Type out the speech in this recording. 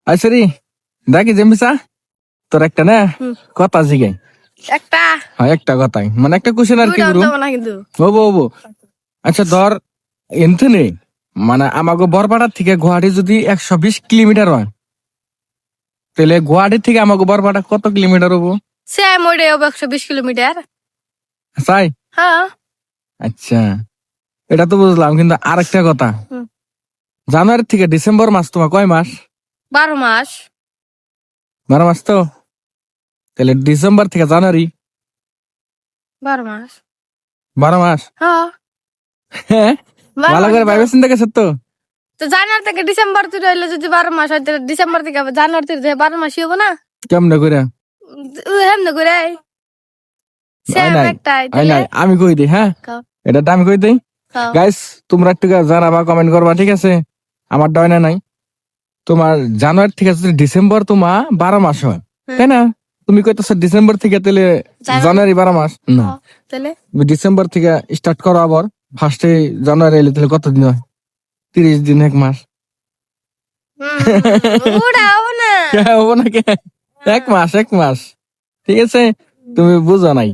আচ্ছা রে দেখি জেমিসা তোর একটা না হুম। কথা জিগাই একটা হ্যাঁ একটা কথাই মানে একটা কোশ্চেন আর কি দুইটা করু দেবো না কিন্তু হবো হবো আচ্ছা ধর এনতে নেই মানে আমাকে বরপাড়ার থেকে গুয়াহাটি যদি 120 কিলোমিটার হয় তাহলে গুয়াহাটি থেকে আমাকে বরপাড়া কত কিলোমিটার হবো সেম ওইটাই হবে 120 কিলোমিটার। তাই হ্যাঁ। আচ্ছা এটা তো বুঝলাম কিন্তু আরেকটা কথা হুম। জানুয়ারি থেকে ডিসেম্বর মাস তোমার কয় মাস 12 মাস। 12 মাস তো তাহলে ডিসেম্বর থেকে জানুয়ারি 12 মাস। 12 মাস হ্যাঁ হ্যাঁ 12 ভালো মাস করে তো। ভাইবে চিন্তা গেছে তো তো জানুয়ারি থেকে ডিসেম্বর তুই হইলে যদি 12 মাস হয় তাহলে ডিসেম্বর থেকে আবার জানুয়ারি থেকে 12 মাসই হবো না। কেমনে করে হেমনে করে আই সেম নাই একটাই আই তাহলে নাই আমি কই দিই হ্যাঁ খাও, এটা আমি কই দিই খাও। গাইস তোমরা একটু জানাবা কমেন্ট করবা ঠিক আছে আমার ডয়না নাই তোমার জানুয়ারি থেকে যদি ডিসেম্বর তোমার 12 মাস হয় হুম। তাই না তুমি কইতেছো ডিসেম্বর থেকে তাহলে জানুয়ারি 12 মাস না খাও, তাহলে তুমি ডিসেম্বর থেকে স্টার্ট করো আবার ফার্স্টে জানুয়ারি এলে তাহলে কত দিন হয় 30 দিন 1 মাস ওটা হবো না। হবো নাকি 1 মাস 1 মাস ঠিক আছে তুমি বুঝো নাই